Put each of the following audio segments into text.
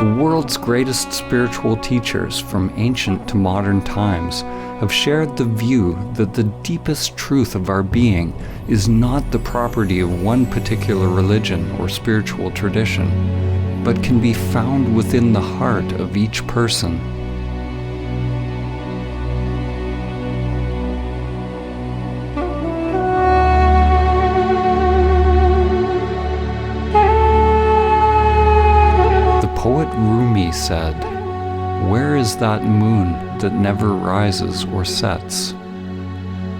The world's greatest spiritual teachers, from ancient to modern times, have shared the view that the deepest truth of our being is not the property of one particular religion or spiritual tradition, but can be found within the heart of each person. Poet Rumi said, "Where is that moon that never rises or sets?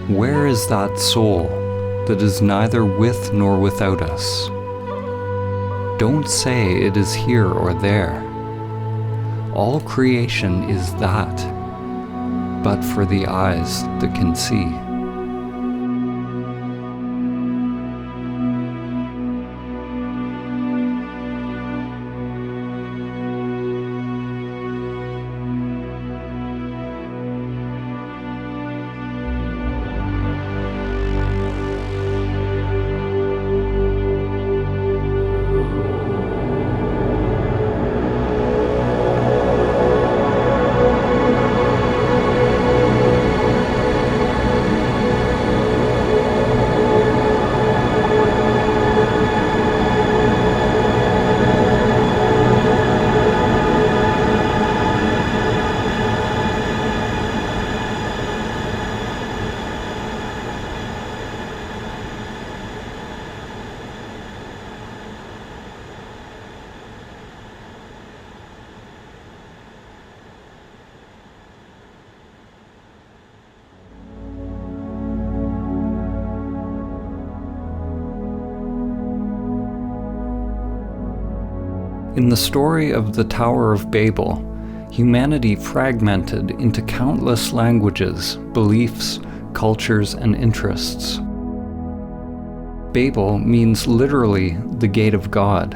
Where is that soul that is neither with nor without us? Don't say it is here or there. All creation is that, but for the eyes that can see." In the story of the Tower of Babel, humanity fragmented into countless languages, beliefs, cultures, and interests. Babel means literally the gate of God.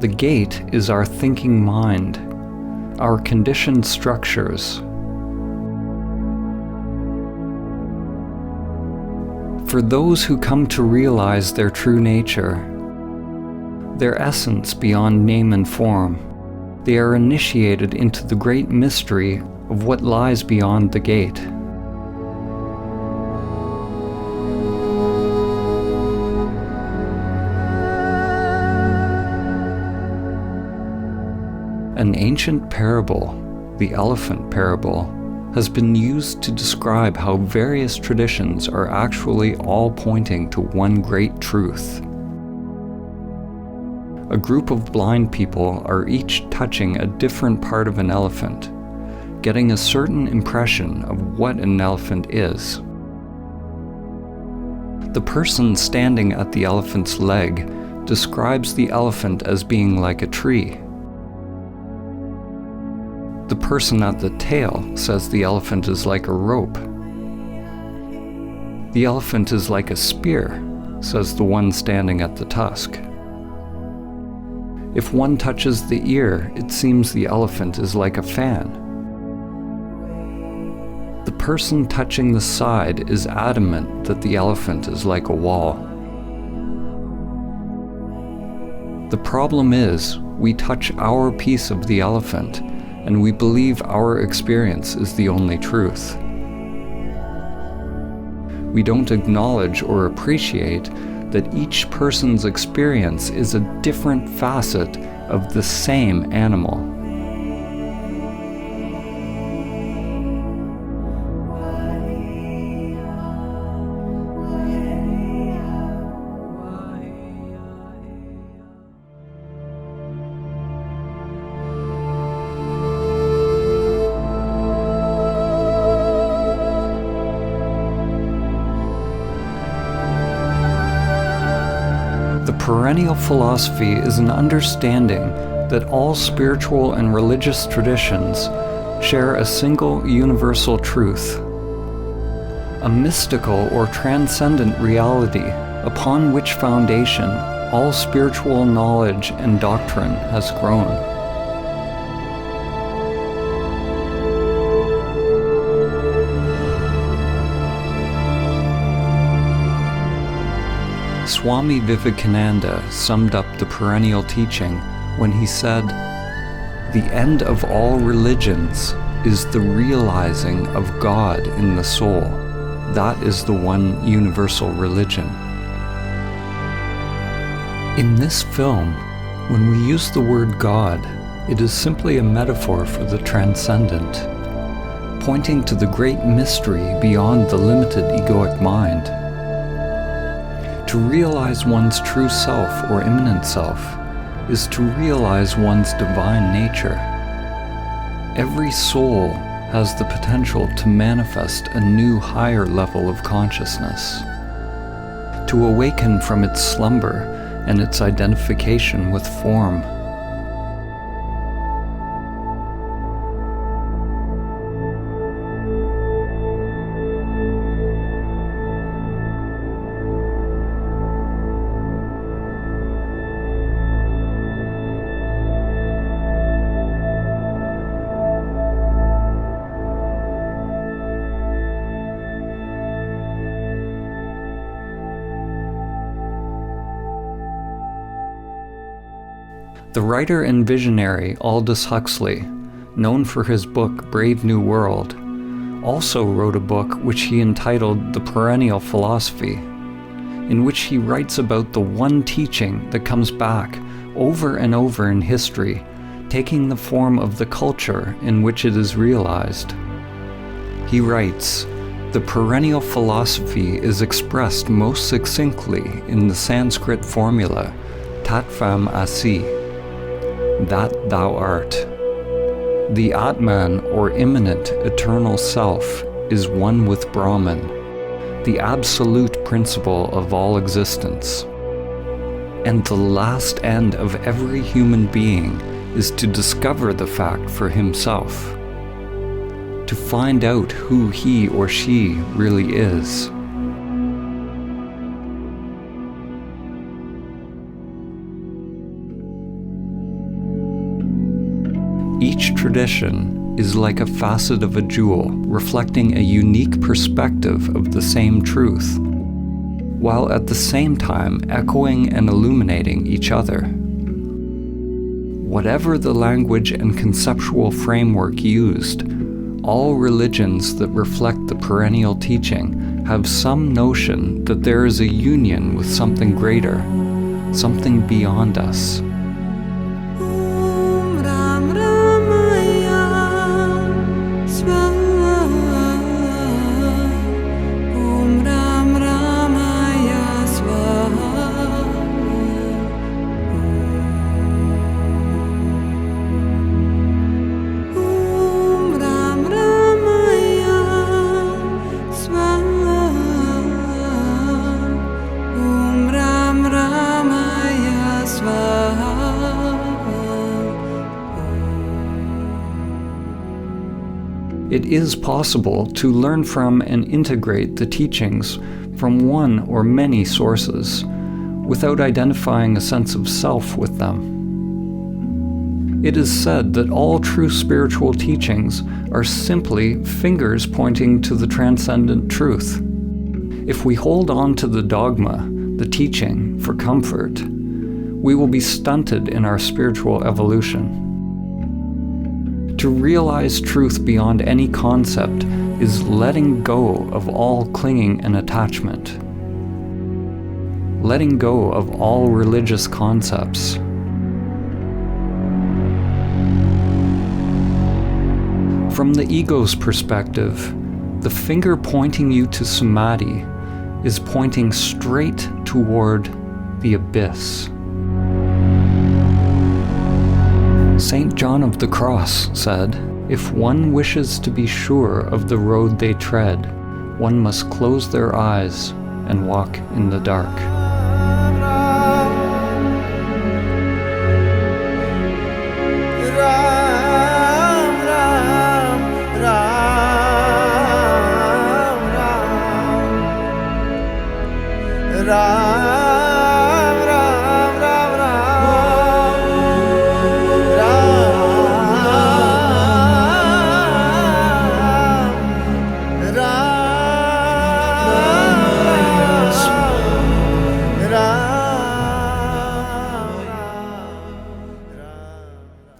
The gate is our thinking mind, our conditioned structures. For those who come to realize their true nature, their essence beyond name and form, they are initiated into the great mystery of what lies beyond the gate. An ancient parable, the elephant parable, has been used to describe how various traditions are actually all pointing to one great truth. A group of blind people are each touching a different part of an elephant, getting a certain impression of what an elephant is. The person standing at the elephant's leg describes the elephant as being like a tree. The person at the tail says the elephant is like a rope. The elephant is like a spear, says the one standing at the tusk. If one touches the ear, it seems the elephant is like a fan. The person touching the side is adamant that the elephant is like a wall. The problem is, we touch our piece of the elephant, and we believe our experience is the only truth. We don't acknowledge or appreciate that each person's experience is a different facet of the same animal. The perennial philosophy is an understanding that all spiritual and religious traditions share a single universal truth, a mystical or transcendent reality upon which foundation all spiritual knowledge and doctrine has grown. Swami Vivekananda summed up the perennial teaching when he said, The end of all religions is the realizing of God in the soul. That is the one universal religion. In this film, when we use the word God, it is simply a metaphor for the transcendent, pointing to the great mystery beyond the limited egoic mind. To realize one's true self or immanent self is to realize one's divine nature. Every soul has the potential to manifest a new higher level of consciousness, to awaken from its slumber and its identification with form. The writer and visionary Aldous Huxley, known for his book Brave New World, also wrote a book which he entitled The Perennial Philosophy, in which he writes about the one teaching that comes back over and over in history, taking the form of the culture in which it is realized. He writes, "The perennial philosophy is expressed most succinctly in the Sanskrit formula, Tat Tvam Asi, that thou art. The Atman, or immanent eternal self, is one with Brahman, the absolute principle of all existence. And the last end of every human being is to discover the fact for himself, to find out who he or she really is." Each tradition is like a facet of a jewel, reflecting a unique perspective of the same truth, while at the same time echoing and illuminating each other. Whatever the language and conceptual framework used, all religions that reflect the perennial teaching have some notion that there is a union with something greater, something beyond us. It is possible to learn from and integrate the teachings from one or many sources without identifying a sense of self with them. It is said that all true spiritual teachings are simply fingers pointing to the transcendent truth. If we hold on to the dogma, the teaching, for comfort, we will be stunted in our spiritual evolution. To realize truth beyond any concept is letting go of all clinging and attachment, letting go of all religious concepts. From the ego's perspective, the finger pointing you to Samadhi is pointing straight toward the abyss. St. John of the Cross said, "If one wishes to be sure of the road they tread, one must close their eyes and walk in the dark."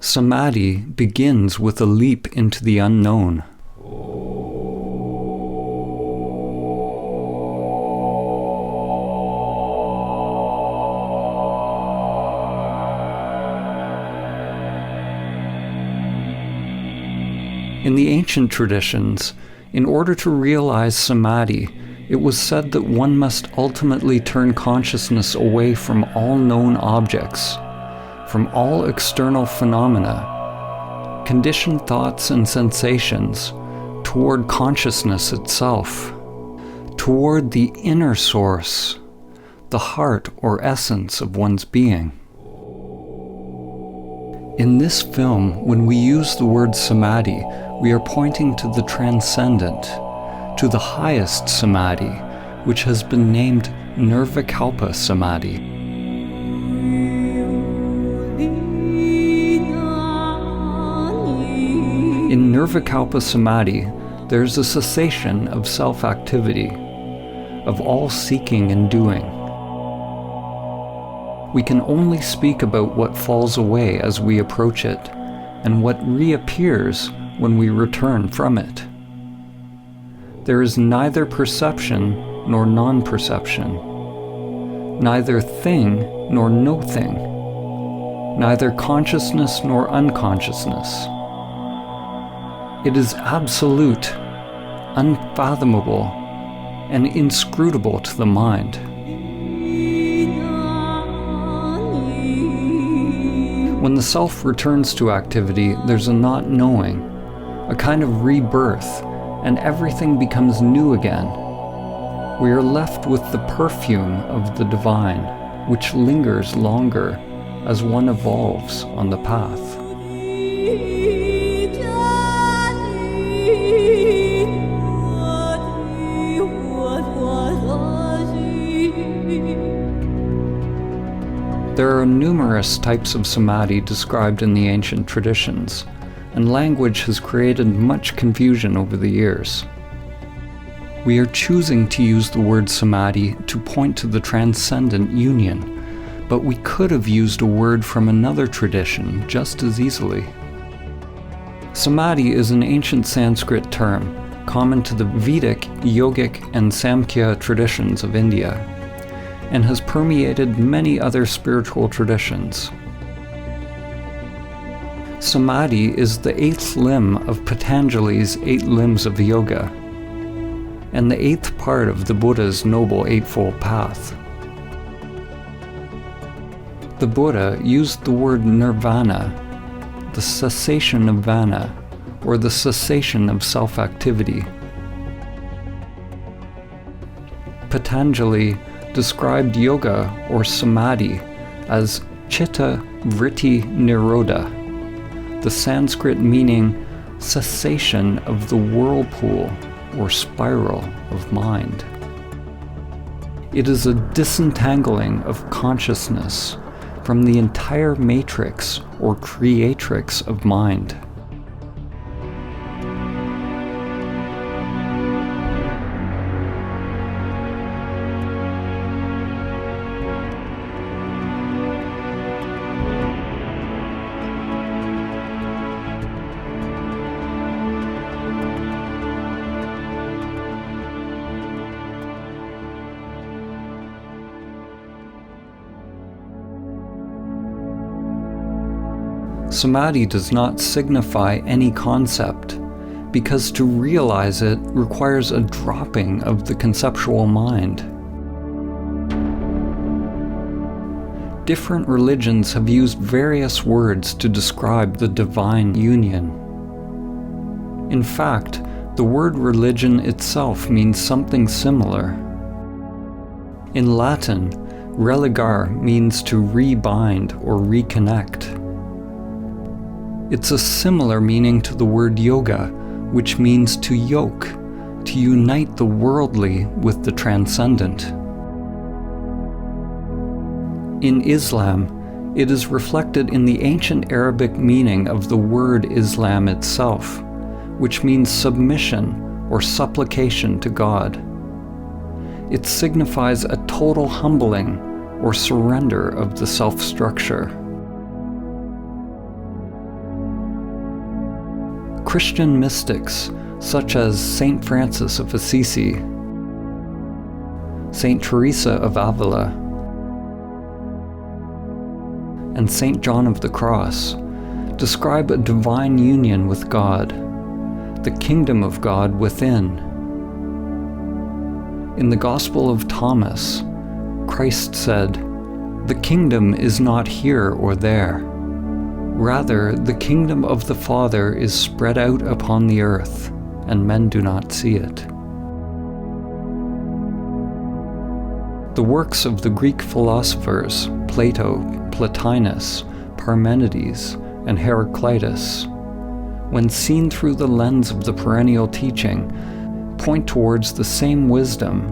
Samadhi begins with a leap into the unknown. In the ancient traditions, in order to realize Samadhi, it was said that one must ultimately turn consciousness away from all known objects, from all external phenomena, conditioned thoughts and sensations, toward consciousness itself, toward the inner source, the heart or essence of one's being. In this film, when we use the word Samadhi, we are pointing to the transcendent, to the highest Samadhi, which has been named Nirvikalpa Samadhi. In Nirvikalpa Samadhi, there is a cessation of self-activity, of all seeking and doing. We can only speak about what falls away as we approach it, and what reappears when we return from it. There is neither perception nor non-perception, neither thing nor no thing, neither consciousness nor unconsciousness. It is absolute, unfathomable, and inscrutable to the mind. When the self returns to activity, there's a not knowing, a kind of rebirth, and everything becomes new again. We are left with the perfume of the divine, which lingers longer as one evolves on the path. There are numerous types of samadhi described in the ancient traditions, and language has created much confusion over the years. We are choosing to use the word samadhi to point to the transcendent union, but we could have used a word from another tradition just as easily. Samadhi is an ancient Sanskrit term, common to the Vedic, Yogic, and Samkhya traditions of India, and has permeated many other spiritual traditions. Samadhi is the 8th limb of Patanjali's 8 limbs of yoga, and the 8th part of the Buddha's Noble Eightfold Path. The Buddha used the word nirvana, the cessation of vana, or the cessation of self-activity. Patanjali described yoga or samadhi as chitta vritti nirodha, the Sanskrit meaning cessation of the whirlpool or spiral of mind. It is a disentangling of consciousness from the entire matrix or creatrix of mind. Samadhi does not signify any concept, because to realize it requires a dropping of the conceptual mind. Different religions have used various words to describe the divine union. In fact, the word religion itself means something similar. In Latin, religare means to rebind or reconnect. It's a similar meaning to the word yoga, which means to yoke, to unite the worldly with the transcendent. In Islam, it is reflected in the ancient Arabic meaning of the word Islam itself, which means submission or supplication to God. It signifies a total humbling or surrender of the self-structure. Christian mystics such as Saint Francis of Assisi, Saint Teresa of Avila, and Saint John of the Cross describe a divine union with God, the kingdom of God within. In the Gospel of Thomas, Christ said, "The kingdom is not here or there. Rather, the kingdom of the Father is spread out upon the earth, and men do not see it." The works of the Greek philosophers Plato, Plotinus, Parmenides, and Heraclitus, when seen through the lens of the perennial teaching, point towards the same wisdom.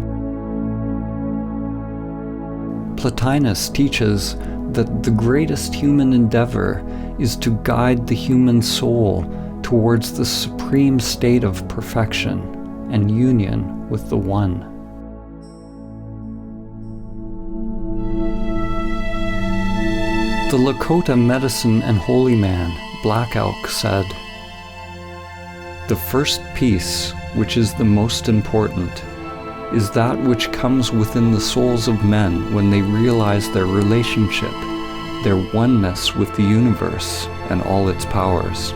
Plotinus teaches that the greatest human endeavor is to guide the human soul towards the supreme state of perfection and union with the One. The Lakota medicine and holy man, Black Elk, said, "The first peace, which is the most important, is that which comes within the souls of men when they realize their relationship, their oneness with the universe and all its powers,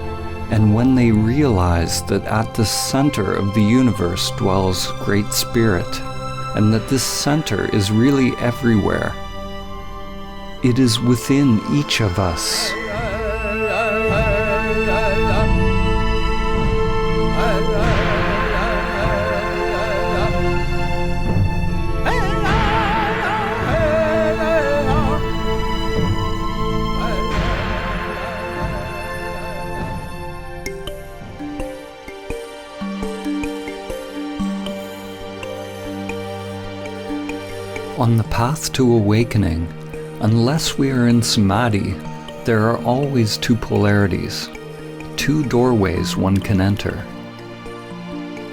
and when they realize that at the center of the universe dwells Great Spirit, and that this center is really everywhere. It is within each of us." On the path to awakening, unless we are in Samadhi, there are always two polarities, two doorways one can enter.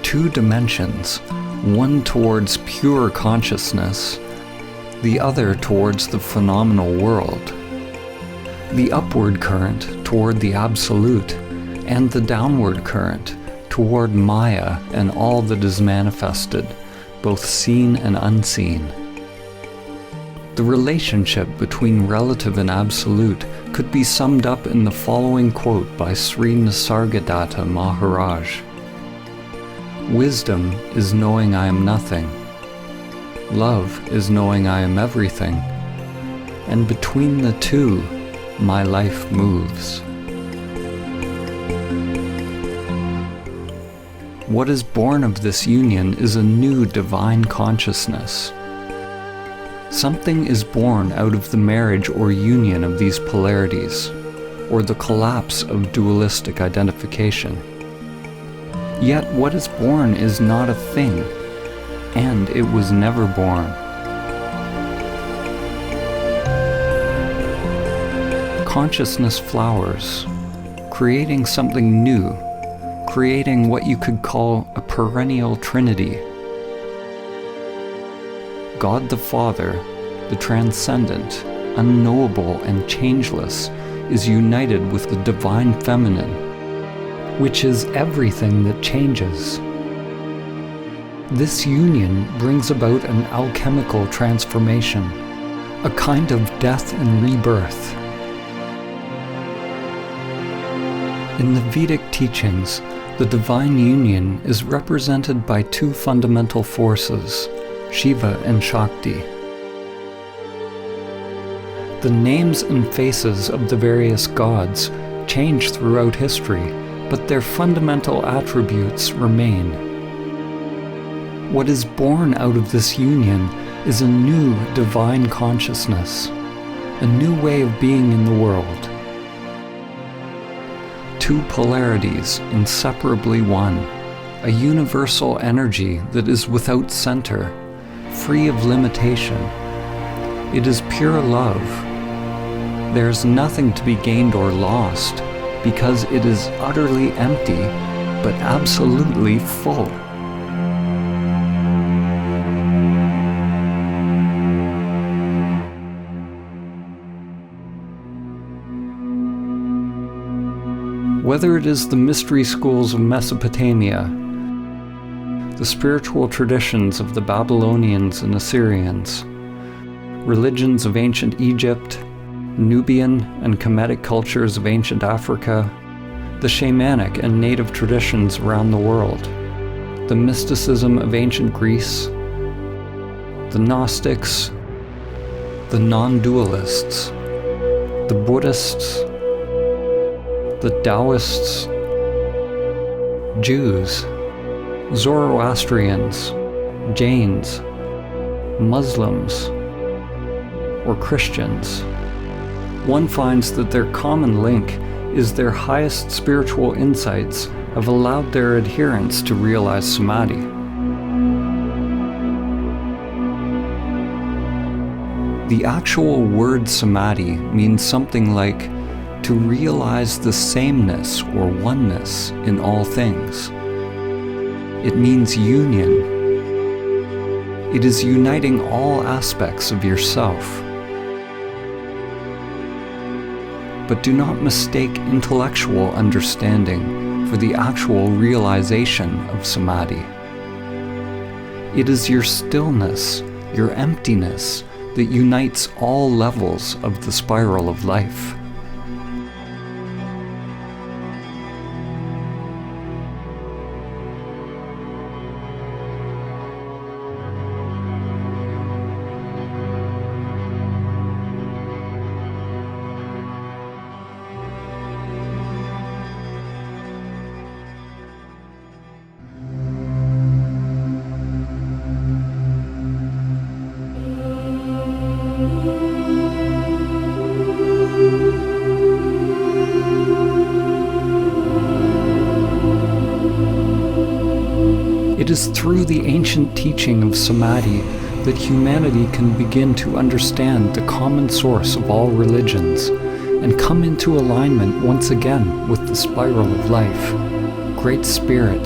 Two dimensions, one towards pure consciousness, the other towards the phenomenal world. The upward current toward the Absolute, and the downward current toward Maya and all that is manifested, both seen and unseen. The relationship between relative and absolute could be summed up in the following quote by Sri Nisargadatta Maharaj. "Wisdom is knowing I am nothing. Love is knowing I am everything. And between the two, my life moves." What is born of this union is a new divine consciousness. Something is born out of the marriage or union of these polarities, or the collapse of dualistic identification. Yet what is born is not a thing, and it was never born. Consciousness flowers, creating something new, creating what you could call a perennial trinity. God the Father, the transcendent, unknowable and changeless, is united with the divine feminine, which is everything that changes. This union brings about an alchemical transformation, a kind of death and rebirth. In the Vedic teachings, the divine union is represented by two fundamental forces, Shiva and Shakti. The names and faces of the various gods change throughout history, but their fundamental attributes remain. What is born out of this union is a new divine consciousness, a new way of being in the world. Two polarities inseparably one, a universal energy that is without center, free of limitation. It is pure love. There is nothing to be gained or lost, because it is utterly empty, but absolutely full. Whether it is the mystery schools of Mesopotamia, the spiritual traditions of the Babylonians and Assyrians, religions of ancient Egypt, Nubian and Kemetic cultures of ancient Africa, the shamanic and native traditions around the world, the mysticism of ancient Greece, the Gnostics, the non-dualists, the Buddhists, the Taoists, Jews, Zoroastrians, Jains, Muslims, or Christians, one finds that their common link is their highest spiritual insights have allowed their adherents to realize Samadhi. The actual word Samadhi means something like to realize the sameness or oneness in all things. It means union. It is uniting all aspects of yourself. But do not mistake intellectual understanding for the actual realization of Samadhi. It is your stillness, your emptiness, that unites all levels of the spiral of life. It is through the ancient teaching of Samadhi that humanity can begin to understand the common source of all religions and come into alignment once again with the spiral of life, Great Spirit,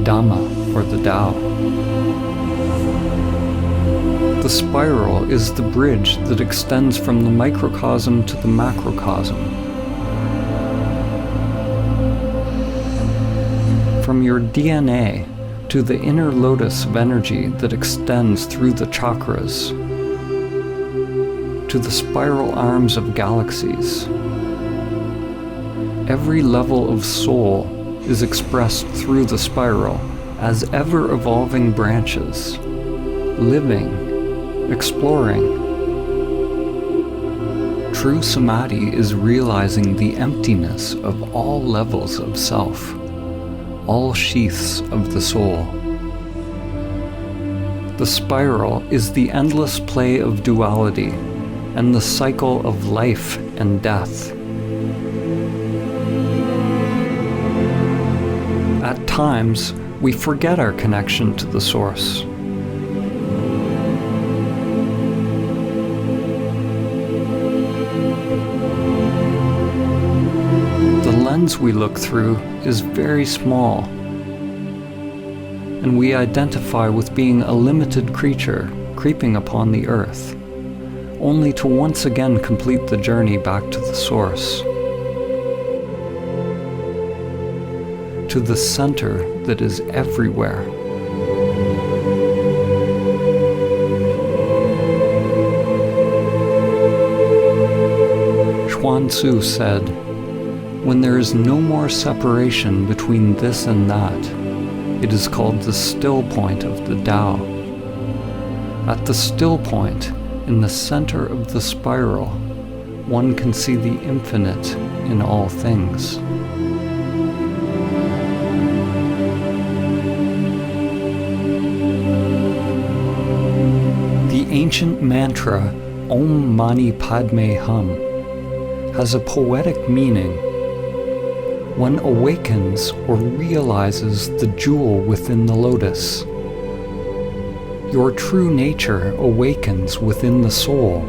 Dhamma, or the Tao. The spiral is the bridge that extends from the microcosm to the macrocosm. From your DNA to the inner lotus of energy that extends through the chakras, to the spiral arms of galaxies. Every level of soul is expressed through the spiral as ever-evolving branches, living, exploring. True Samadhi is realizing the emptiness of all levels of self, all sheaths of the soul. The spiral is the endless play of duality and the cycle of life and death. At times, we forget our connection to the source. The lens we look through is very small, and we identify with being a limited creature creeping upon the earth, only to once again complete the journey back to the source, to the center that is everywhere. Chuan Tzu said, "When there is no more separation between this and that, it is called the still point of the Tao." At the still point, in the center of the spiral, one can see the infinite in all things. The ancient mantra Om Mani Padme Hum has a poetic meaning. One awakens or realizes the jewel within the lotus. Your true nature awakens within the soul,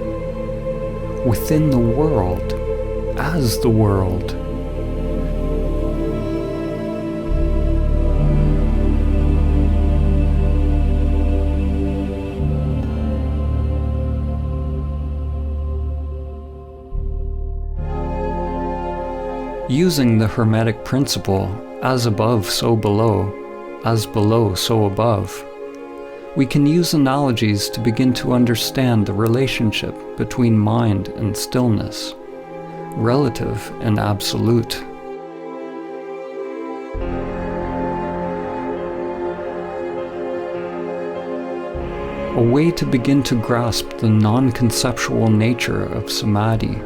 within the world, as the world. Using the Hermetic principle, as above, so below, as below, so above, we can use analogies to begin to understand the relationship between mind and stillness, relative and absolute. A way to begin to grasp the non-conceptual nature of Samadhi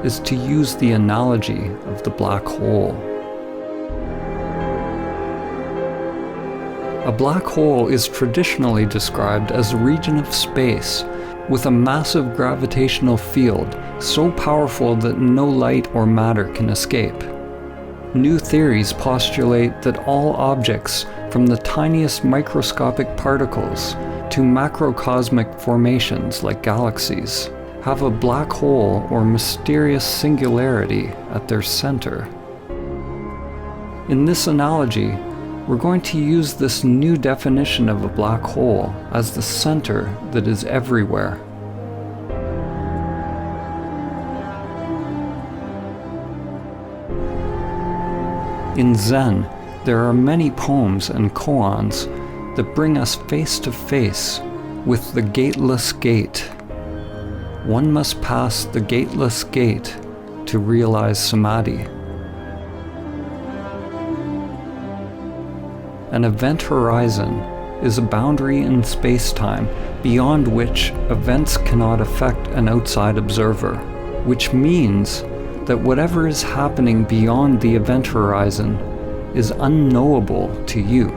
is to use the analogy of the black hole. A black hole is traditionally described as a region of space with a massive gravitational field so powerful that no light or matter can escape. New theories postulate that all objects, from the tiniest microscopic particles to macrocosmic formations like galaxies, have a black hole or mysterious singularity at their center. In this analogy, we're going to use this new definition of a black hole as the center that is everywhere. In Zen, there are many poems and koans that bring us face to face with the gateless gate. One must pass the gateless gate to realize Samadhi. An event horizon is a boundary in space-time beyond which events cannot affect an outside observer, which means that whatever is happening beyond the event horizon is unknowable to you.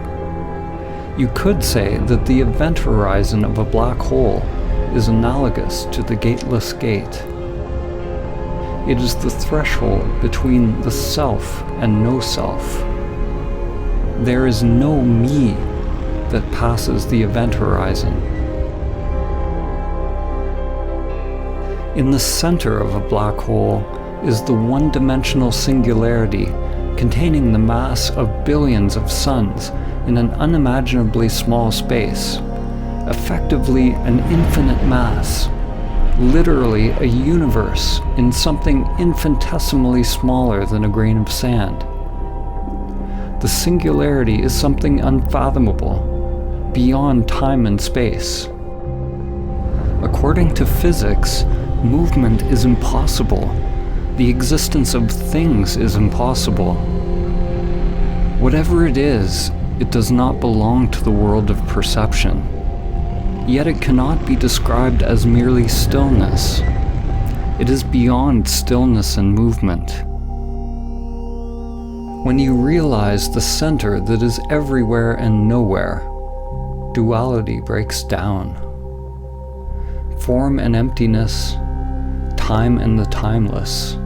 You could say that the event horizon of a black hole is analogous to the gateless gate. It is the threshold between the self and no self. There is no me that passes the event horizon. In the center of a black hole is the one-dimensional singularity containing the mass of billions of suns in an unimaginably small space, effectively an infinite mass, literally a universe in something infinitesimally smaller than a grain of sand. The singularity is something unfathomable, beyond time and space. According to physics, movement is impossible. The existence of things is impossible. Whatever it is, it does not belong to the world of perception. Yet it cannot be described as merely stillness. It is beyond stillness and movement. When you realize the center that is everywhere and nowhere, duality breaks down. Form and emptiness, time and the timeless.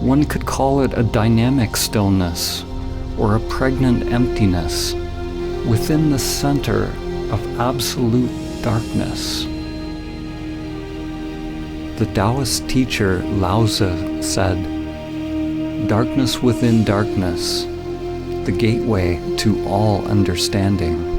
One could call it a dynamic stillness or a pregnant emptiness within the center of absolute darkness. The Taoist teacher Lao Tzu said, "Darkness within darkness, the gateway to all understanding."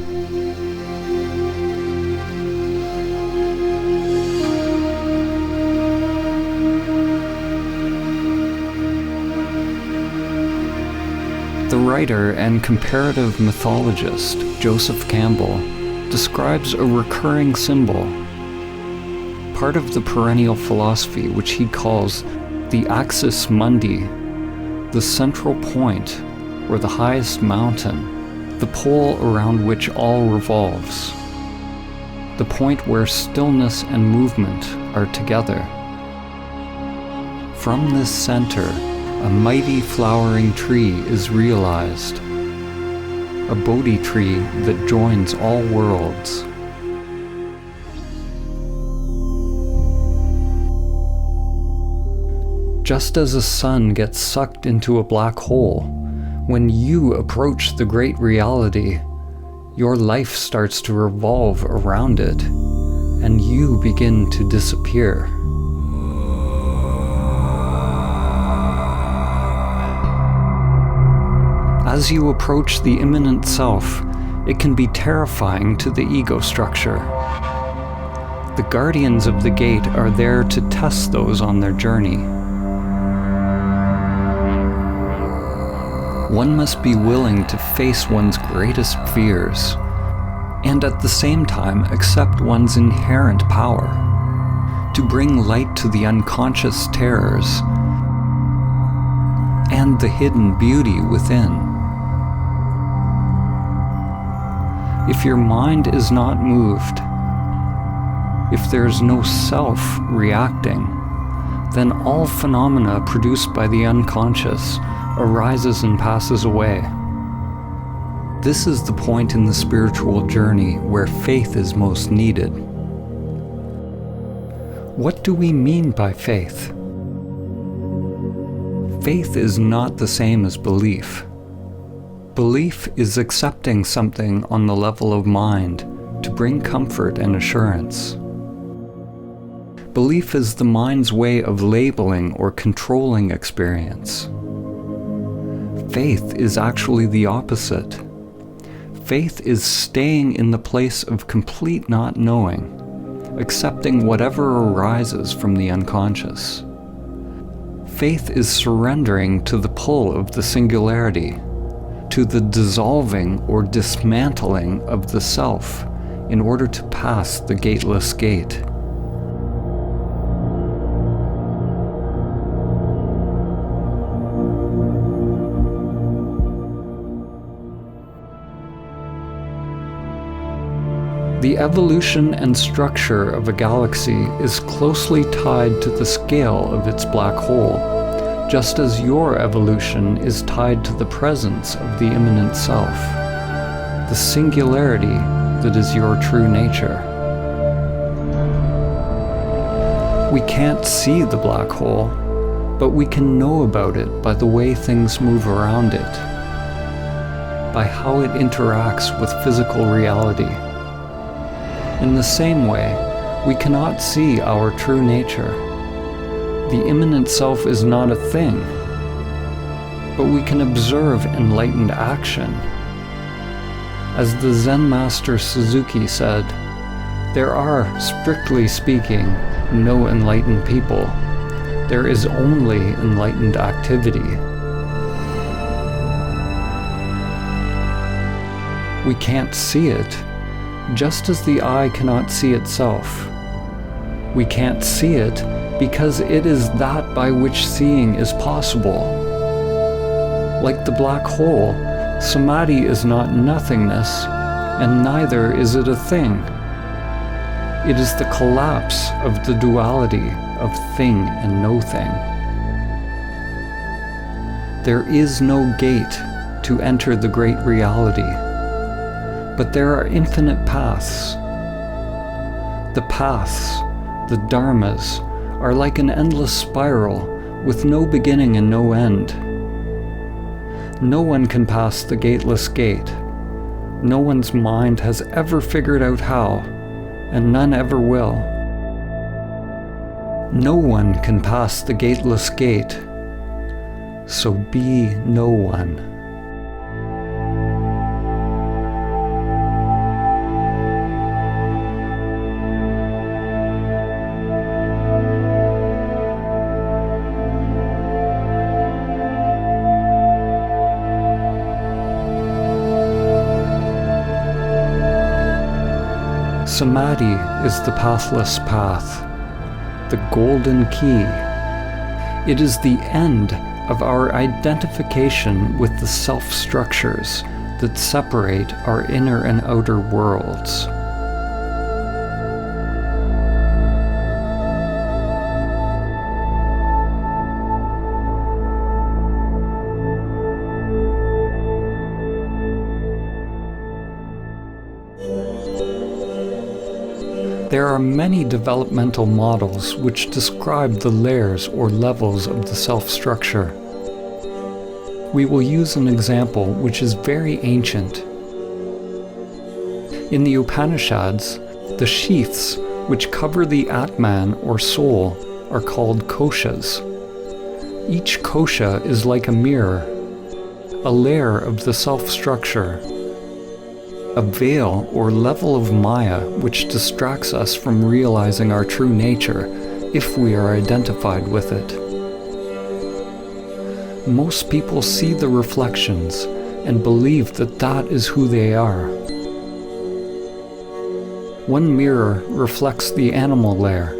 The writer and comparative mythologist Joseph Campbell describes a recurring symbol, part of the perennial philosophy which he calls the axis mundi, the central point, or the highest mountain, the pole around which all revolves, the point where stillness and movement are together. From this center, a mighty flowering tree is realized, a Bodhi tree that joins all worlds. Just as a sun gets sucked into a black hole, when you approach the great reality, your life starts to revolve around it, and you begin to disappear. As you approach the immanent self, it can be terrifying to the ego structure. The guardians of the gate are there to test those on their journey. one must be willing to face one's greatest fears, and at the same time accept one's inherent power, to bring light to the unconscious terrors and the hidden beauty within. If your mind is not moved, if there is no self reacting, then all phenomena produced by the unconscious arises and passes away. This is the point in the spiritual journey where faith is most needed. What do we mean by faith? Faith is not the same as belief. Belief is accepting something on the level of mind to bring comfort and assurance. Belief is the mind's way of labeling or controlling experience. Faith is actually the opposite. Faith is staying in the place of complete not knowing, accepting whatever arises from the unconscious. Faith is surrendering to the pull of the singularity, to the dissolving or dismantling of the self in order to pass the gateless gate. The evolution and structure of a galaxy is closely tied to the scale of its black hole, just as your evolution is tied to the presence of the immanent self, the singularity that is your true nature. We can't see the black hole, but we can know about it by the way things move around it, by how it interacts with physical reality. In the same way, we cannot see our true nature. The immanent self is not a thing, but we can observe enlightened action. As the Zen master Suzuki said, there are, strictly speaking, no enlightened people. There is only enlightened activity. We can't see it, just as the eye cannot see itself. We can't see it because it is that by which seeing is possible. Like the black hole, Samadhi is not nothingness, and neither is it a thing. It is the collapse of the duality of thing and no thing. There is no gate to enter the great reality, but there are infinite paths. The paths, the dharmas, are like an endless spiral with no beginning and no end. No one can pass the gateless gate. No one's mind has ever figured out how, and none ever will. No one can pass the gateless gate, so be no one. Samadhi is the pathless path, the golden key. It is the end of our identification with the self-structures that separate our inner and outer worlds. There are many developmental models which describe the layers or levels of the self-structure. We will use an example which is very ancient. In the Upanishads, the sheaths which cover the Atman or soul are called koshas. Each kosha is like a mirror, a layer of the self-structure, a veil or level of Maya which distracts us from realizing our true nature if we are identified with it. Most people see the reflections and believe that that is who they are. One mirror reflects the animal layer,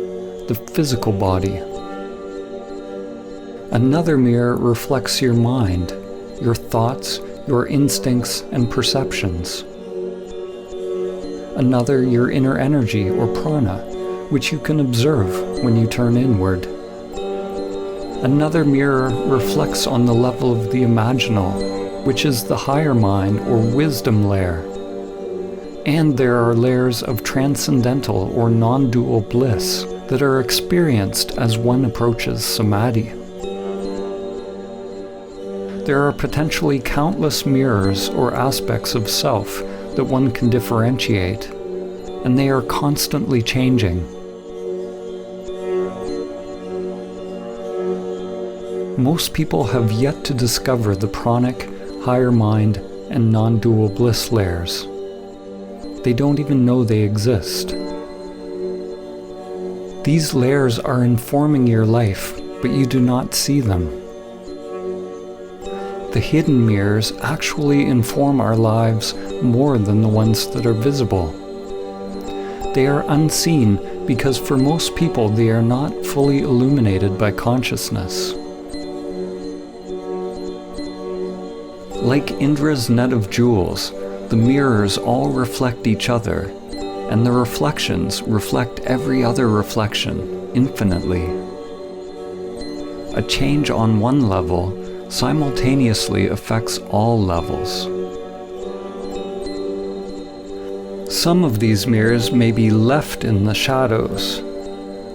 the physical body. Another mirror reflects your mind, your thoughts, your instincts and perceptions. Another your inner energy or prana, which you can observe when you turn inward. Another mirror reflects on the level of the imaginal, which is the higher mind or wisdom layer. And there are layers of transcendental or non-dual bliss that are experienced as one approaches Samadhi. There are potentially countless mirrors or aspects of self that one can differentiate, and they are constantly changing. Most people have yet to discover the pranic, higher mind, and non-dual bliss layers. They don't even know they exist. These layers are informing your life, but you do not see them. The hidden mirrors actually inform our lives more than the ones that are visible. They are unseen because for most people they are not fully illuminated by consciousness. Like Indra's net of jewels, the mirrors all reflect each other, and the reflections reflect every other reflection infinitely. A change on one level simultaneously affects all levels. Some of these mirrors may be left in the shadows,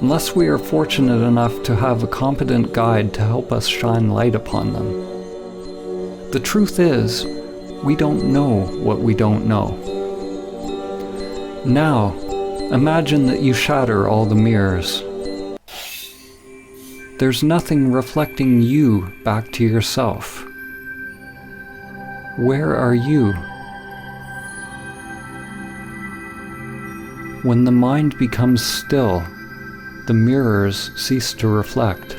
unless we are fortunate enough to have a competent guide to help us shine light upon them. The truth is, we don't know what we don't know. Now, imagine that you shatter all the mirrors. There's nothing reflecting you back to yourself. Where are you? When the mind becomes still, the mirrors cease to reflect.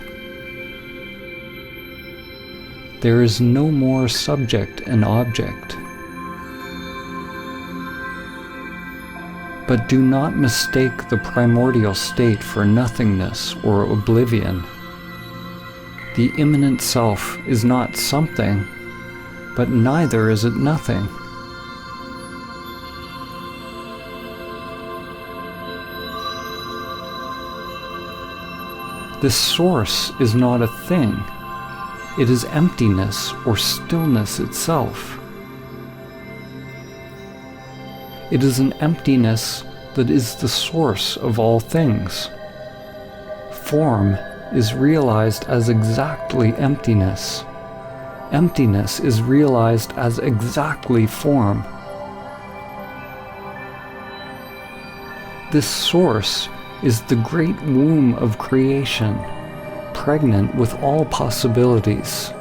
There is no more subject and object. But do not mistake the primordial state for nothingness or oblivion. The immanent self is not something, but neither is it nothing. This source is not a thing. It is emptiness or stillness itself. It is an emptiness that is the source of all things. Form is realized as exactly emptiness. Emptiness is realized as exactly form. This source is the great womb of creation, pregnant with all possibilities.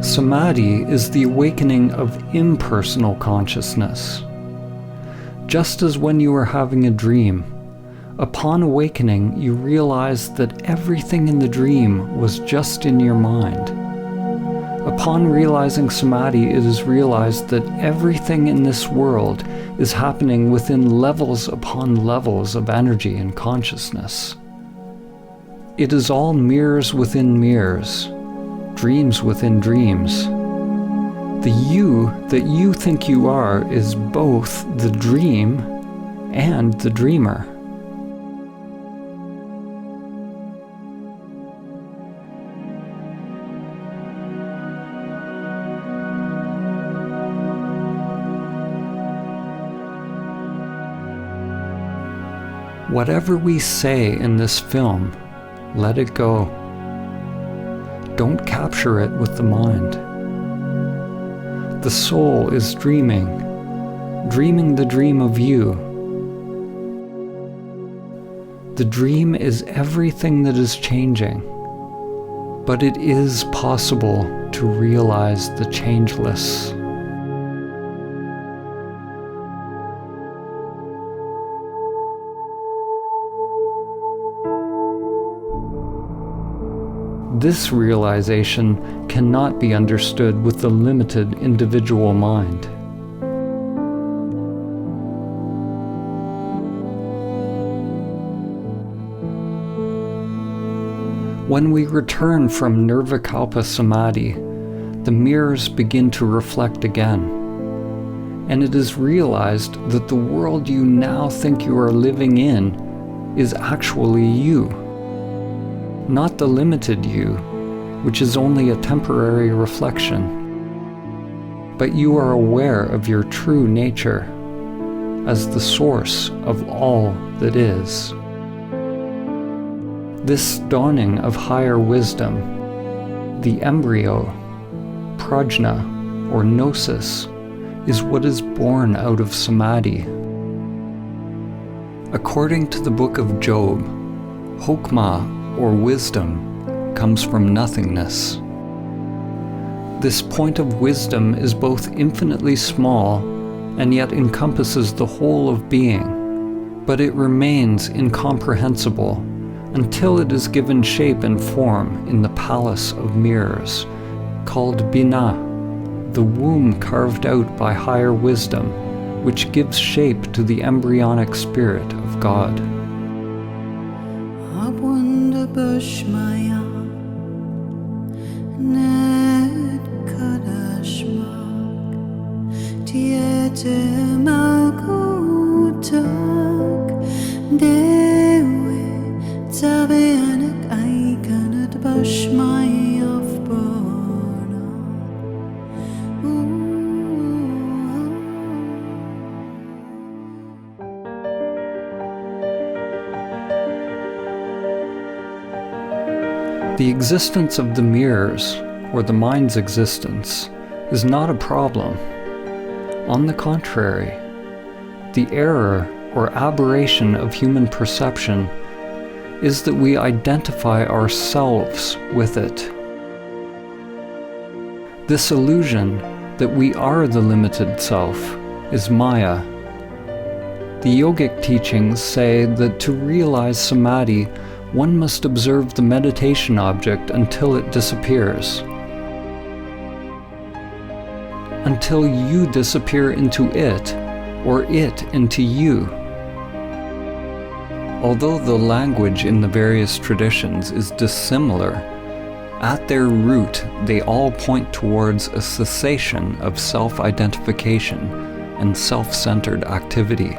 Samadhi is the awakening of impersonal consciousness. Just as when you are having a dream, upon awakening you realize that everything in the dream was just in your mind. Upon realizing Samadhi, it is realized that everything in this world is happening within levels upon levels of energy and consciousness. It is all mirrors within mirrors, dreams within dreams. The you that you think you are is both the dream and the dreamer. Whatever we say in this film, let it go. Don't capture it with the mind. The soul is dreaming the dream of you. The dream is everything that is changing, but it is possible to realize the changeless. This realization cannot be understood with the limited individual mind. When we return from Nirvikalpa Samadhi, the mirrors begin to reflect again, and it is realized that the world you now think you are living in is actually you, not the limited you, which is only a temporary reflection, but you are aware of your true nature as the source of all that is. This dawning of higher wisdom, the embryo, prajna, or gnosis, is what is born out of Samadhi. According to the book of Job, Chokmah, or wisdom, comes from nothingness. This point of wisdom is both infinitely small and yet encompasses the whole of being, but it remains incomprehensible until it is given shape and form in the palace of mirrors, called Bina, the womb carved out by higher wisdom, which gives shape to the embryonic spirit of God. The existence of the mirrors, or the mind's existence, is not a problem. On the contrary, the error or aberration of human perception is that we identify ourselves with it. This illusion that we are the limited self is Maya. The yogic teachings say that to realize Samadhi, one must observe the meditation object until it disappears. Until you disappear into it, or it into you. Although the language in the various traditions is dissimilar, at their root they all point towards a cessation of self-identification and self-centered activity.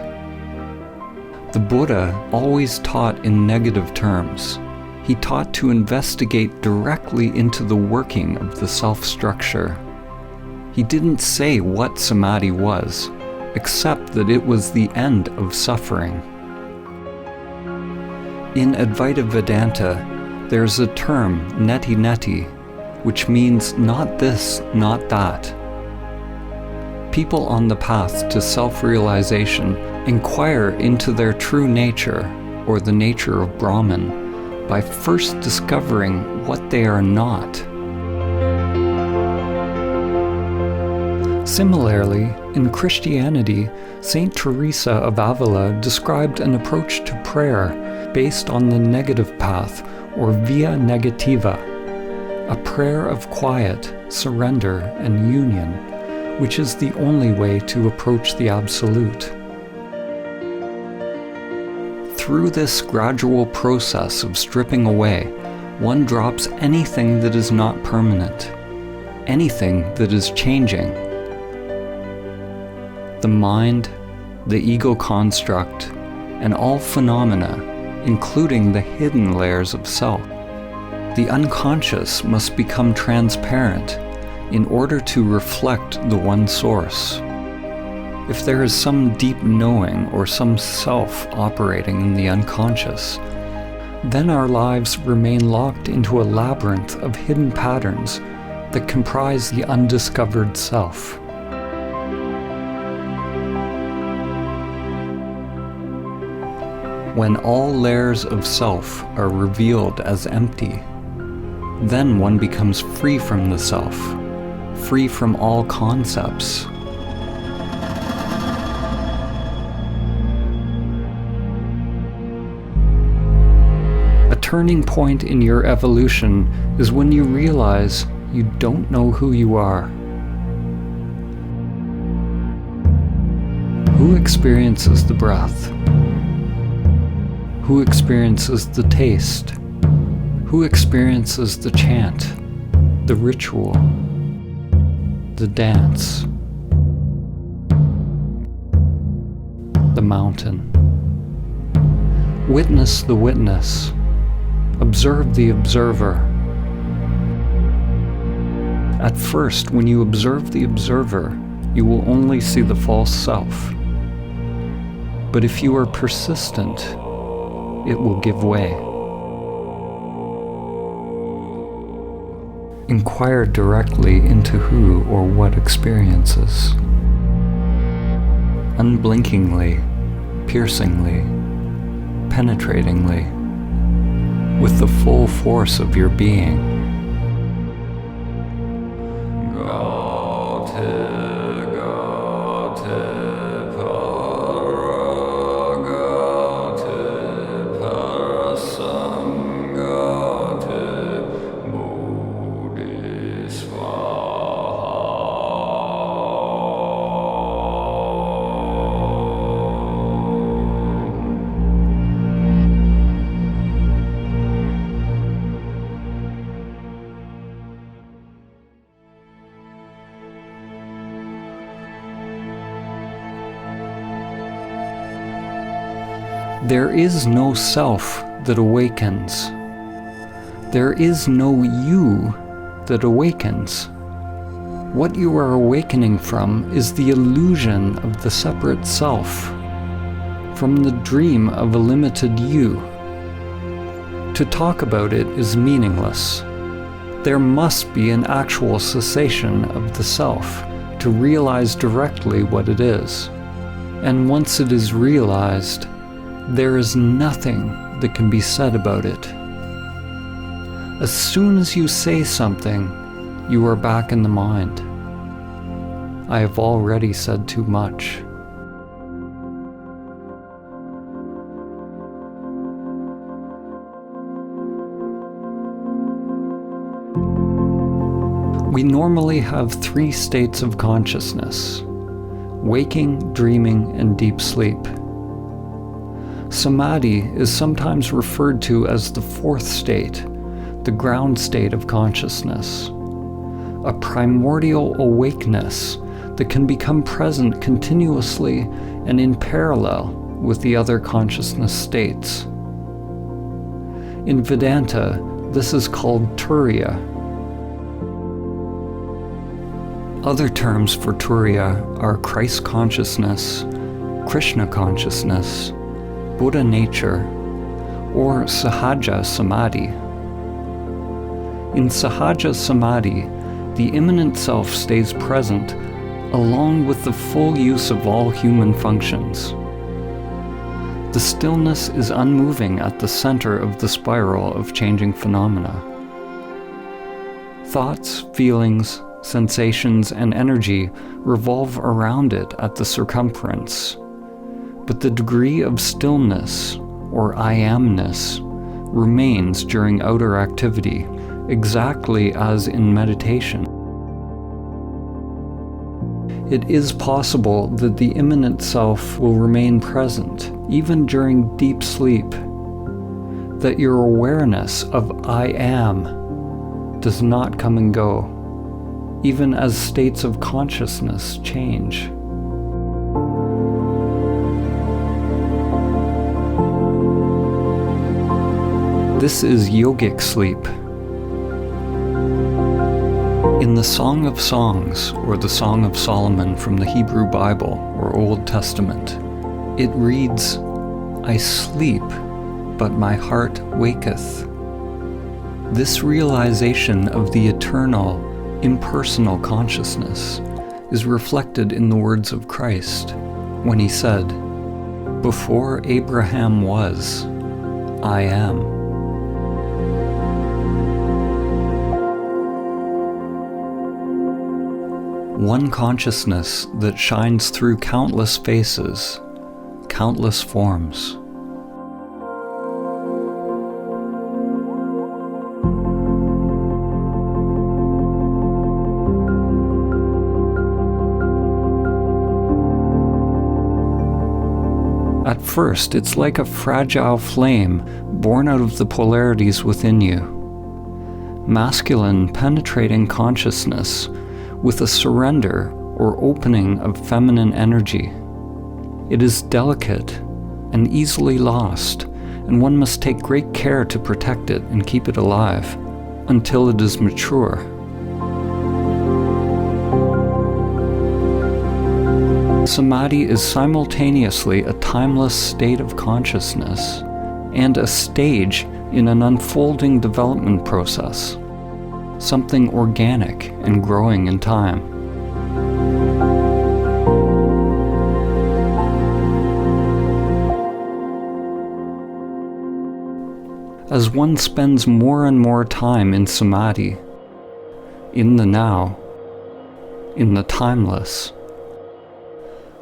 The Buddha always taught in negative terms. He taught to investigate directly into the working of the self-structure. He didn't say what Samadhi was, except that it was the end of suffering. In Advaita Vedanta, there's a term, neti neti, which means not this, not that. People on the path to self-realization inquire into their true nature, or the nature of Brahman, by first discovering what they are not. Similarly, in Christianity, Saint Teresa of Avila described an approach to prayer based on the negative path, or via negativa, a prayer of quiet, surrender, and union, which is the only way to approach the Absolute. Through this gradual process of stripping away, one drops anything that is not permanent, anything that is changing. The mind, the ego construct, and all phenomena, including the hidden layers of self. The unconscious must become transparent in order to reflect the one source. If there is some deep knowing or some self operating in the unconscious, then our lives remain locked into a labyrinth of hidden patterns that comprise the undiscovered self. when all layers of self are revealed as empty, then one becomes free from the self, free from all concepts. A turning point in your evolution is when you realize you don't know who you are. Who experiences the breath? Who experiences the taste? Who experiences the chant, the ritual, the dance, the mountain? Witness the witness. Observe the observer. At first, when you observe the observer, you will only see the false self. But if you are persistent, it will give way. Inquire directly into who or what experiences. Unblinkingly, piercingly, penetratingly, with the full force of your being. There is no self that awakens. There is no you that awakens. What you are awakening from is the illusion of the separate self, from the dream of a limited you. To talk about it is meaningless. There must be an actual cessation of the self to realize directly what it is. And once it is realized, there is nothing that can be said about it. As soon as you say something, you are back in the mind. I have already said too much. We normally have 3 states of consciousness: waking, dreaming, and deep sleep. Samadhi is sometimes referred to as the 4th state, the ground state of consciousness, a primordial awakeness that can become present continuously and in parallel with the other consciousness states. In Vedanta, this is called Turiya. Other terms for Turiya are Christ consciousness, Krishna consciousness, Buddha nature, or Sahaja Samadhi. In Sahaja Samadhi, the immanent self stays present along with the full use of all human functions. The stillness is unmoving at the center of the spiral of changing phenomena. Thoughts, feelings, sensations, and energy revolve around it at the circumference. But the degree of stillness, or I amness, remains during outer activity, exactly as in meditation. It is possible that the immanent self will remain present, even during deep sleep, that your awareness of I am does not come and go, even as states of consciousness change. This is yogic sleep. In the Song of Songs, or the Song of Solomon from the Hebrew Bible or Old Testament, it reads, I sleep, but my heart waketh. This realization of the eternal, impersonal consciousness is reflected in the words of Christ, when he said, Before Abraham was, I am. One consciousness that shines through countless faces, countless forms. At first, it's like a fragile flame born out of the polarities within you. Masculine, penetrating consciousness with a surrender or opening of feminine energy. It is delicate and easily lost, and one must take great care to protect it and keep it alive until it is mature. Samadhi is simultaneously a timeless state of consciousness and a stage in an unfolding development process, something organic and growing in time. As one spends more and more time in Samadhi, in the now, in the timeless,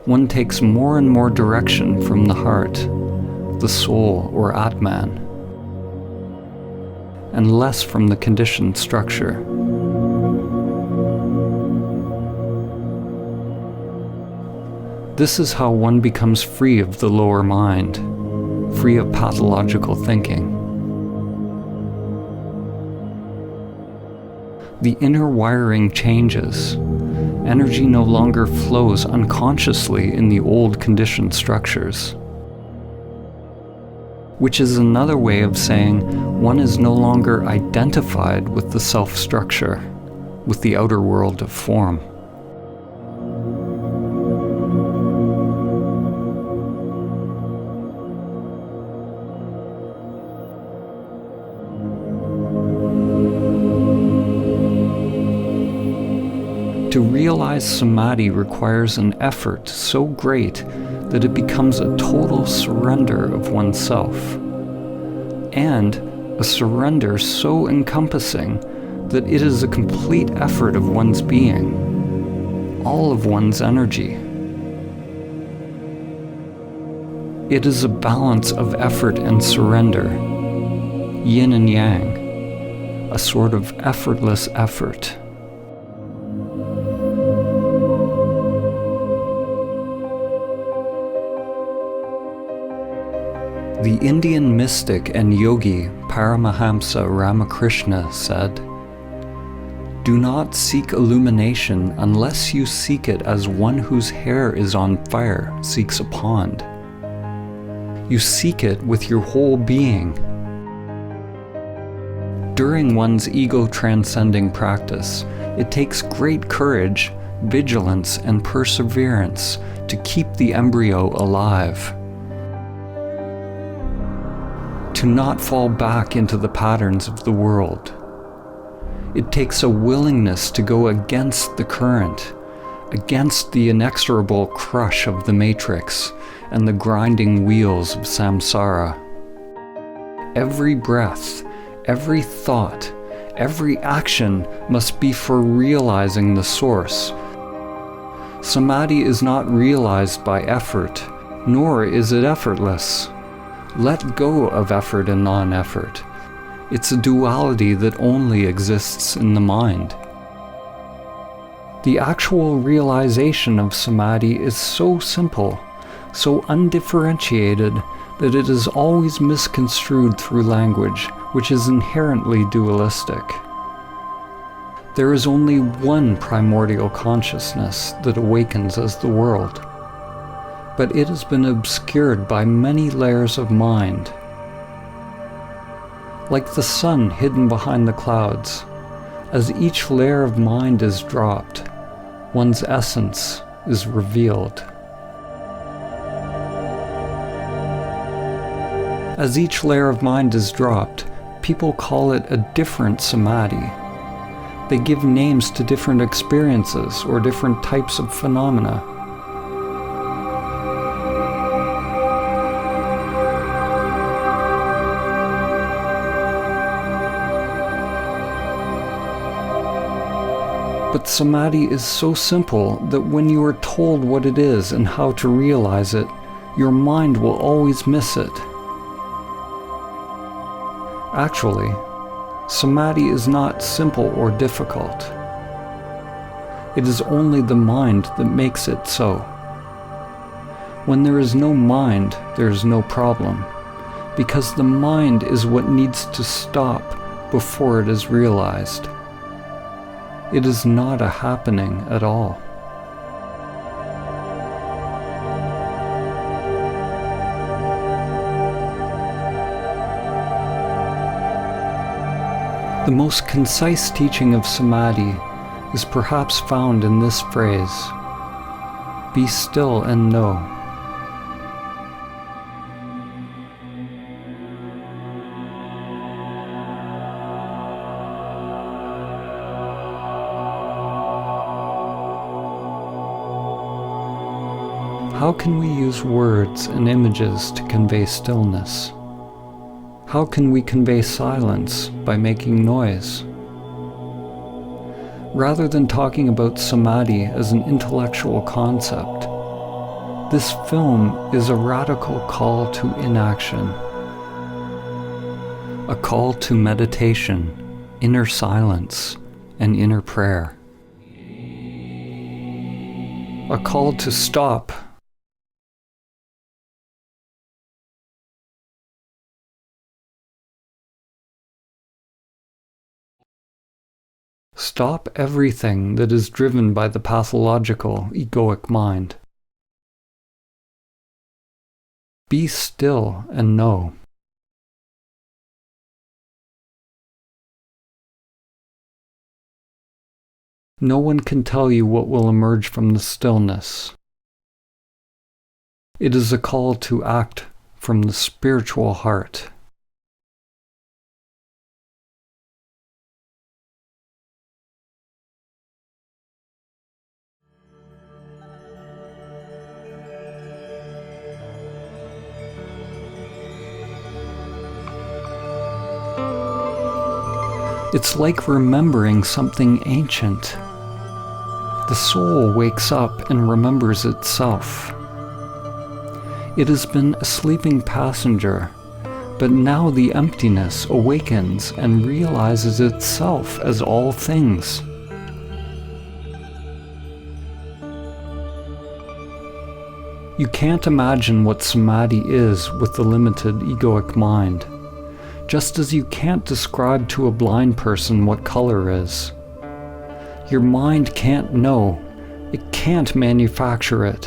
one takes more and more direction from the heart, the soul or Atman, and less from the conditioned structure. This is how one becomes free of the lower mind, free of pathological thinking. The inner wiring changes. Energy no longer flows unconsciously in the old conditioned structures. Which is another way of saying one is no longer identified with the self-structure, with the outer world of form. To realize Samadhi requires an effort so great that it becomes a total surrender of oneself, and a surrender so encompassing that it is a complete effort of one's being, all of one's energy. It is a balance of effort and surrender, yin and yang, a sort of effortless effort. The Indian mystic and yogi Paramahamsa Ramakrishna said, "Do not seek illumination unless you seek it as one whose hair is on fire seeks a pond. You seek it with your whole being." During one's ego-transcending practice, it takes great courage, vigilance, and perseverance to keep the embryo alive. To not fall back into the patterns of the world. It takes a willingness to go against the current, against the inexorable crush of the matrix and the grinding wheels of samsara. Every breath, every thought, every action must be for realizing the source. Samadhi is not realized by effort, nor is it effortless. Let go of effort and non-effort. It's a duality that only exists in the mind. The actual realization of Samadhi is so simple, so undifferentiated, that it is always misconstrued through language, which is inherently dualistic. There is only one primordial consciousness that awakens as the world, but it has been obscured by many layers of mind. Like the sun hidden behind the clouds, as each layer of mind is dropped, one's essence is revealed. As each layer of mind is dropped, people call it a different Samadhi. They give names to different experiences or different types of phenomena. But Samadhi is so simple that when you are told what it is and how to realize it, your mind will always miss it. Actually, Samadhi is not simple or difficult. It is only the mind that makes it so. When there is no mind, there is no problem, because the mind is what needs to stop before it is realized. It is not a happening at all. The most concise teaching of Samadhi is perhaps found in this phrase: be still and know. How can we use words and images to convey stillness? How can we convey silence by making noise? Rather than talking about Samadhi as an intellectual concept, this film is a radical call to inaction. A call to meditation, inner silence, and inner prayer. A call to stop. Stop everything that is driven by the pathological, egoic mind. Be still and know. No one can tell you what will emerge from the stillness. It is a call to act from the spiritual heart. It's like remembering something ancient. The soul wakes up and remembers itself. It has been a sleeping passenger, but now the emptiness awakens and realizes itself as all things. You can't imagine what Samadhi is with the limited egoic mind. Just as you can't describe to a blind person what color is. Your mind can't know. It can't manufacture it.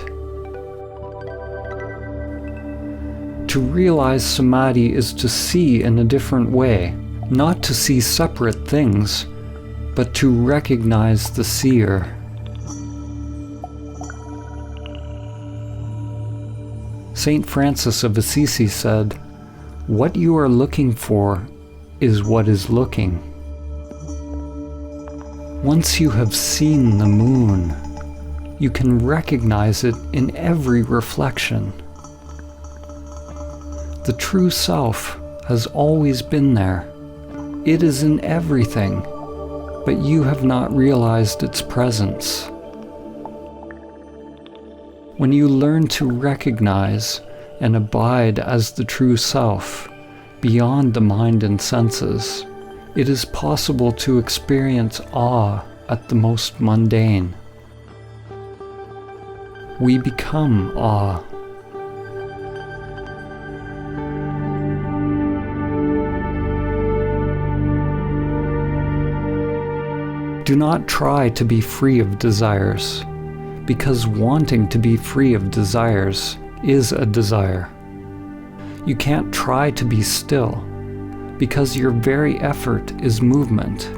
To realize Samadhi is to see in a different way, not to see separate things, but to recognize the seer. Saint Francis of Assisi said, "What you are looking for is what is looking." Once you have seen the moon, you can recognize it in every reflection. The true self has always been there. It is in everything, but you have not realized its presence. When you learn to recognize and abide as the true self, beyond the mind and senses, it is possible to experience awe at the most mundane. We become awe. Do not try to be free of desires, because wanting to be free of desires is a desire. You can't try to be still, because your very effort is movement.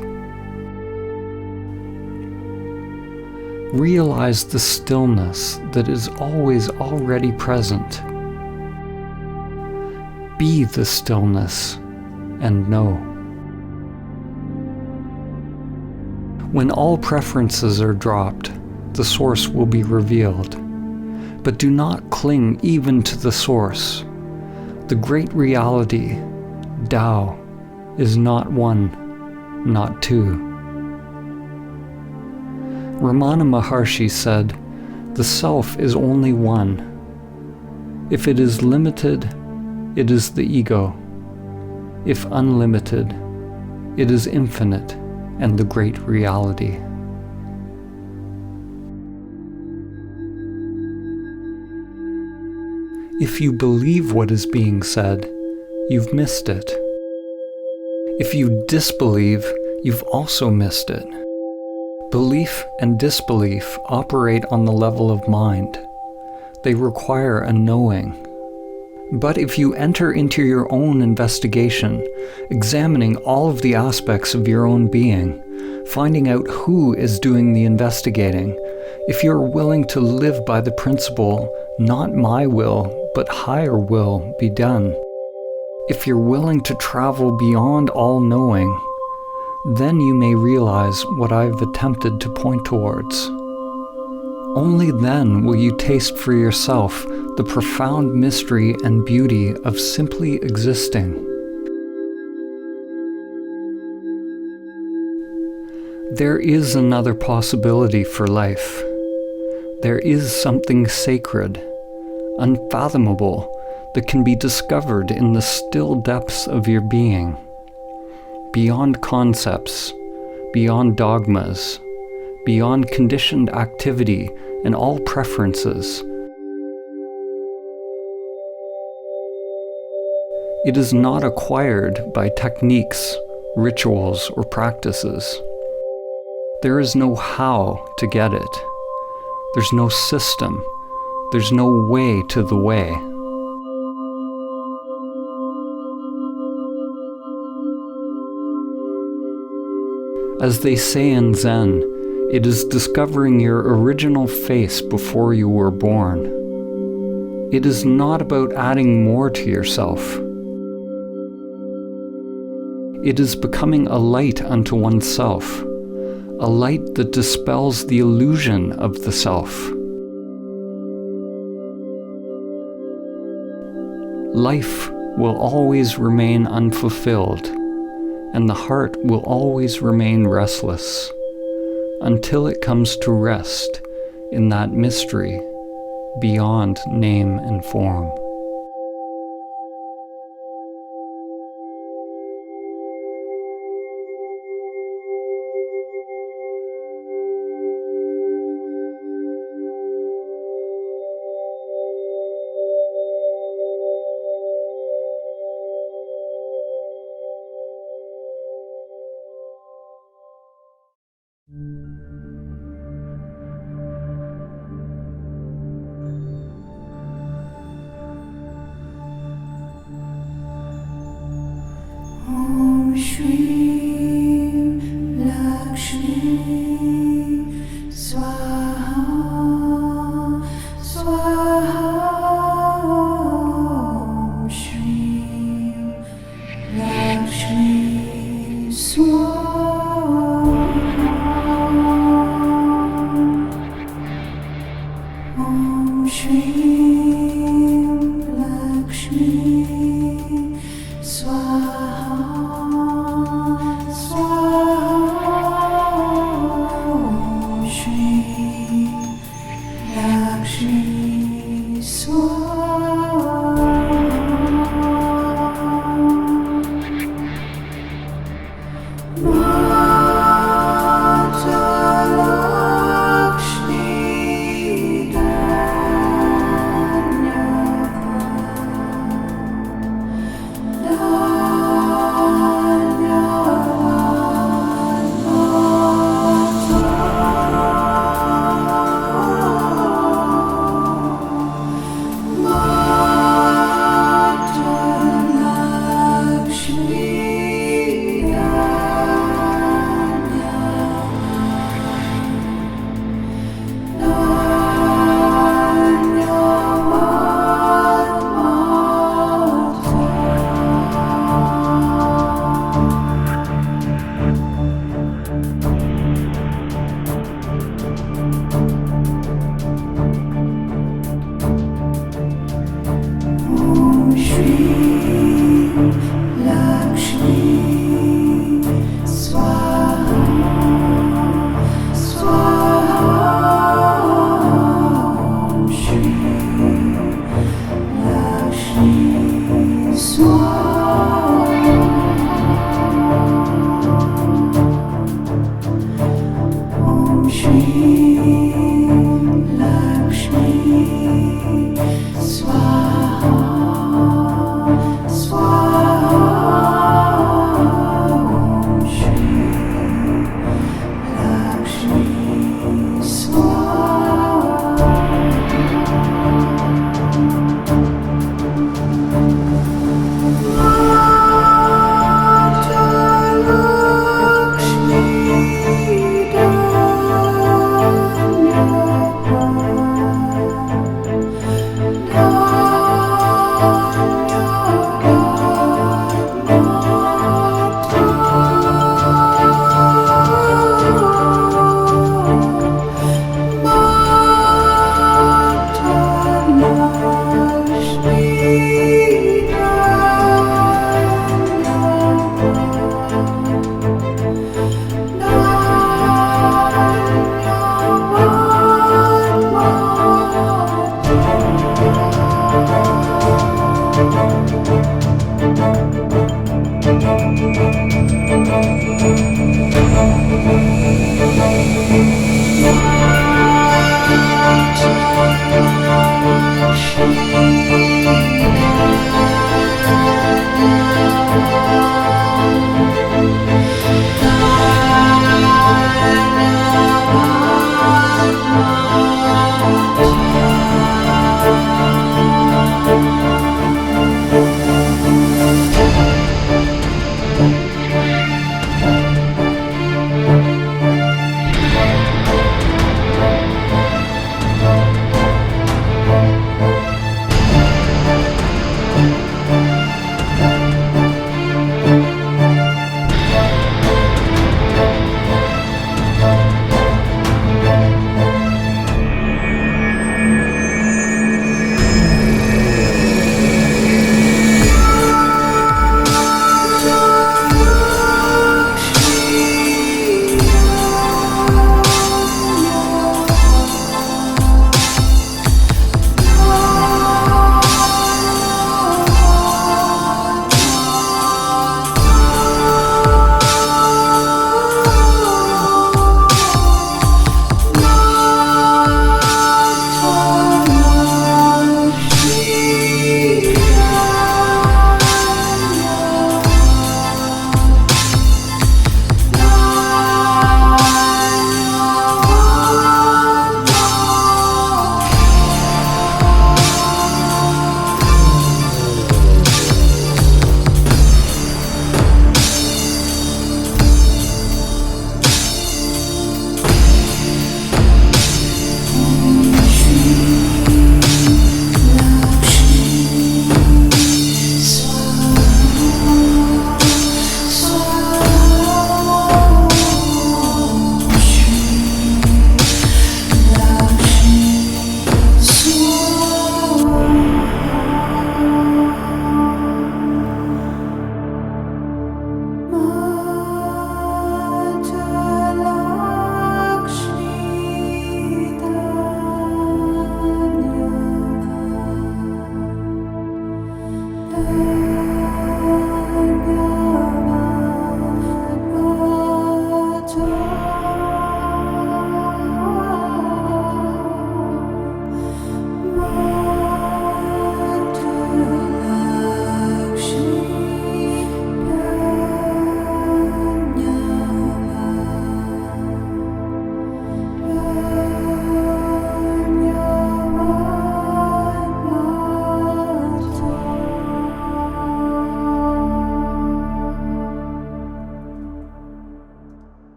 Realize the stillness that is always already present. Be the stillness and know. When all preferences are dropped, the source will be revealed. But do not cling even to the source. The great reality, Tao, is not one, not two. Ramana Maharshi said, "The self is only one. If it is limited, it is the ego. If unlimited, it is infinite and the great reality." If you believe what is being said, you've missed it. If you disbelieve, you've also missed it. Belief and disbelief operate on the level of mind. They require a knowing. But if you enter into your own investigation, examining all of the aspects of your own being, finding out who is doing the investigating, if you're willing to live by the principle, "Not my will, but higher will be done," if you're willing to travel beyond all knowing, then you may realize what I've attempted to point towards. Only then will you taste for yourself the profound mystery and beauty of simply existing. There is another possibility for life. There is something sacred, unfathomable, that can be discovered in the still depths of your being, beyond concepts, beyond dogmas, beyond conditioned activity and all preferences. It is not acquired by techniques, rituals, or practices. There is no how to get it. There's no system. There's no way to the way. As they say in Zen, it is discovering your original face before you were born. It is not about adding more to yourself. It is becoming a light unto oneself, a light that dispels the illusion of the self. Life will always remain unfulfilled, and the heart will always remain restless, until it comes to rest in that mystery beyond name and form. Om Shri Lakshmi Swaha Swaha Om Shri Lakshmi Swaha Om Shri Lakshmi Swaha Om Shri Lakshmi Swaha